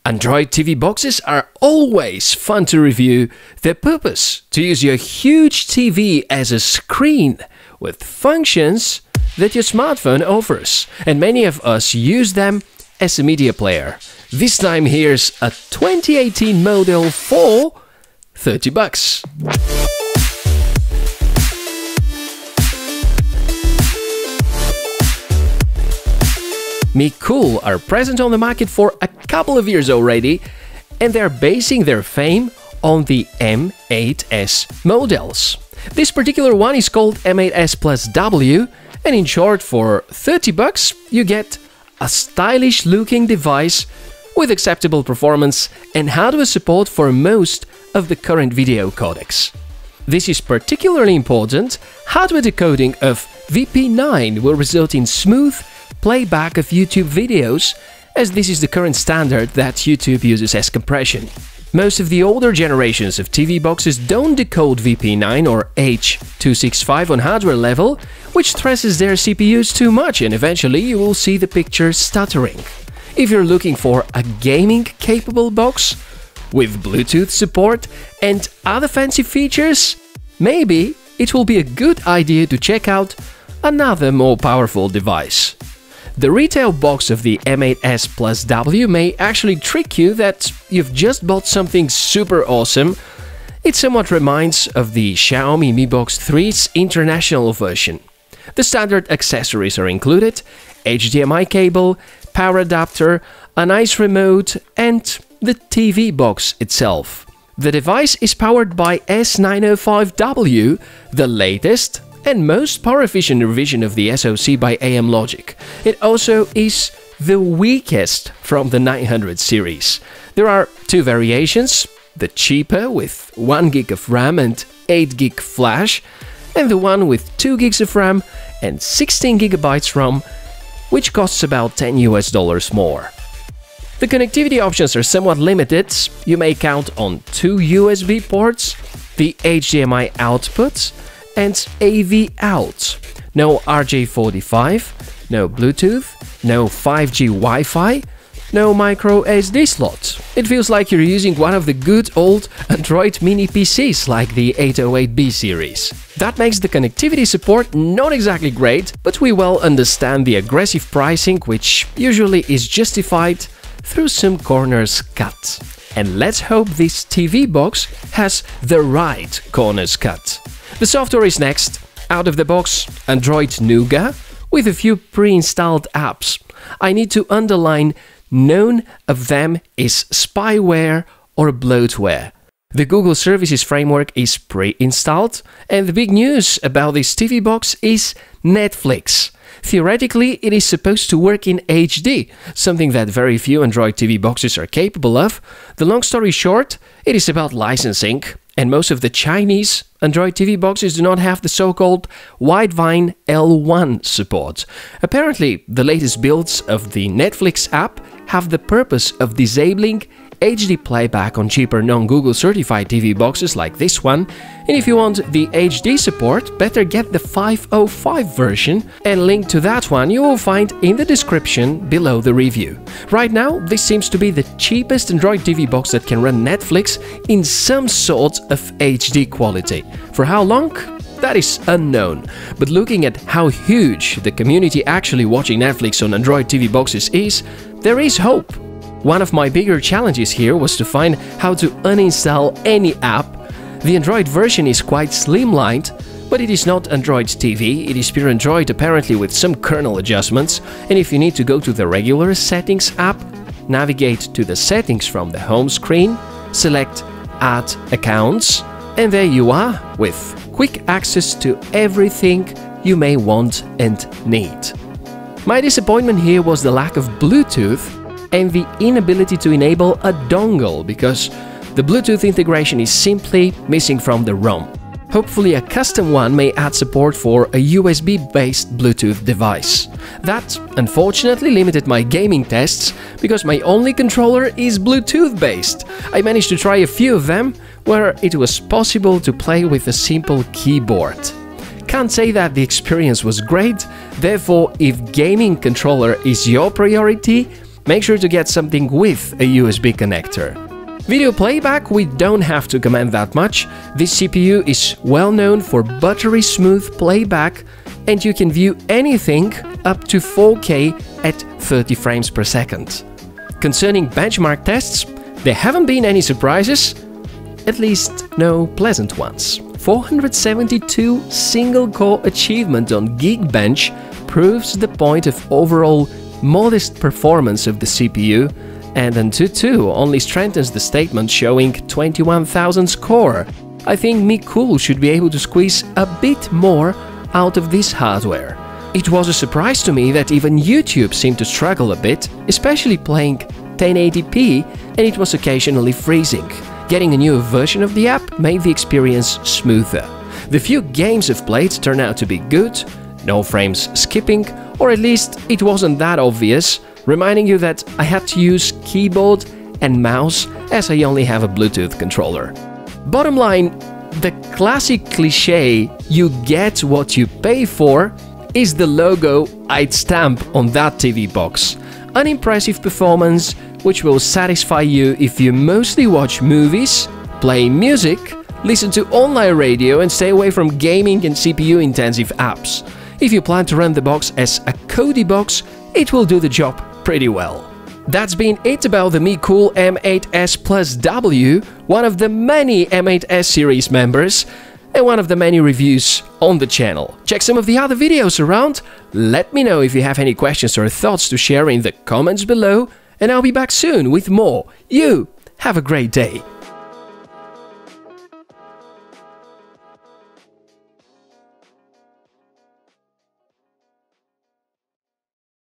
Android TV boxes are always fun to review. Their purpose: to use your huge TV as a screen with functions that your smartphone offers. And many of us use them as a media player. This time here's a 2018 model for $30. Mecool are present on the market for a couple of years already, and they're basing their fame on the M8S models. This particular one is called M8s Plus W, and in short, for $30 you get a stylish looking device with acceptable performance and hardware support for most of the current video codecs. This is particularly important. Hardware decoding of VP9 will result in smooth playback of YouTube videos, as this is the current standard that YouTube uses as compression. Most of the older generations of TV boxes don't decode VP9 or H.265 on hardware level, which stresses their CPUs too much, and eventually you will see the picture stuttering. If you're looking for a gaming-capable box with Bluetooth support and other fancy features, maybe it will be a good idea to check out another more powerful device. The retail box of the M8S Plus W may actually trick you that you've just bought something super awesome. It somewhat reminds of the Xiaomi Mi Box 3's international version. The standard accessories are included: HDMI cable, power adapter, a nice remote, and the TV box itself. The device is powered by S905W, the latest and most power-efficient revision of the SoC by AM Logic. It also is the weakest from the 900 series. There are two variations: the cheaper with 1 GB of RAM and 8 GB flash, and the one with 2 GB of RAM and 16 GB ROM, which costs about $10 more. The connectivity options are somewhat limited. You may count on 2 USB ports, the HDMI output, and AV out. No RJ45, no Bluetooth, no 5G Wi-Fi, no micro SD slot. It feels like you're using one of the good old Android mini PCs like the 808B series. That makes the connectivity support not exactly great, but we well understand the aggressive pricing, which usually is justified through some corners cut. And let's hope this TV box has the right corners cut. The software is next. Out of the box, Android Nougat with a few pre-installed apps. I need to underline none of them is spyware or bloatware. The Google Services Framework is pre-installed, and the big news about this TV box is Netflix. Theoretically, it is supposed to work in HD, something that very few Android TV boxes are capable of. The long story short, it is about licensing, and most of the Chinese Android TV boxes do not have the so-called Widevine L1 support. Apparently, the latest builds of the Netflix app have the purpose of disabling HD playback on cheaper non-Google certified TV boxes like this one, and if you want the HD support, better get the 505 version, and link to that one you will find in the description below the review. Right now, this seems to be the cheapest Android TV box that can run Netflix in some sort of HD quality. For how long? That is unknown, but looking at how huge the community actually watching Netflix on Android TV boxes is, there is hope. One of my bigger challenges here was to find how to uninstall any app. The Android version is quite slimlined, but it is not Android TV, it is pure Android apparently with some kernel adjustments, and if you need to go to the regular Settings app, navigate to the Settings from the home screen, select Add Accounts, and there you are, with quick access to everything you may want and need. My disappointment here was the lack of Bluetooth and the inability to enable a dongle, because the Bluetooth integration is simply missing from the ROM. Hopefully a custom one may add support for a USB-based Bluetooth device. That unfortunately limited my gaming tests, because my only controller is Bluetooth-based. I managed to try a few of them where it was possible to play with a simple keyboard. Can't say that the experience was great, therefore if gaming controller is your priority, make sure to get something with a USB connector. Video playback, we don't have to comment that much. This CPU is well known for buttery smooth playback, and you can view anything up to 4K at 30 frames per second. Concerning benchmark tests, there haven't been any surprises, at least no pleasant ones. 472 single-core achievement on Geekbench proves the point of overall modest performance of the CPU, and Antutu only strengthens the statement showing 21,000 score. I think Mecool should be able to squeeze a bit more out of this hardware. It was a surprise to me that even YouTube seemed to struggle a bit, especially playing 1080p, and it was occasionally freezing. Getting a newer version of the app made the experience smoother. The few games I've played turned out to be good, no frames skipping, or at least it wasn't that obvious, reminding you that I had to use keyboard and mouse as I only have a Bluetooth controller. Bottom line, the classic cliché "you get what you pay for" is the logo I'd stamp on that TV box. Unimpressive performance, which will satisfy you if you mostly watch movies, play music, listen to online radio and stay away from gaming and CPU-intensive apps. If you plan to run the box as a Kodi box, it will do the job pretty well. That's been it about the Mecool M8S Plus W, one of the many M8S series members, and one of the many reviews on the channel. Check some of the other videos around, let me know if you have any questions or thoughts to share in the comments below, and I'll be back soon with more. You have a great day!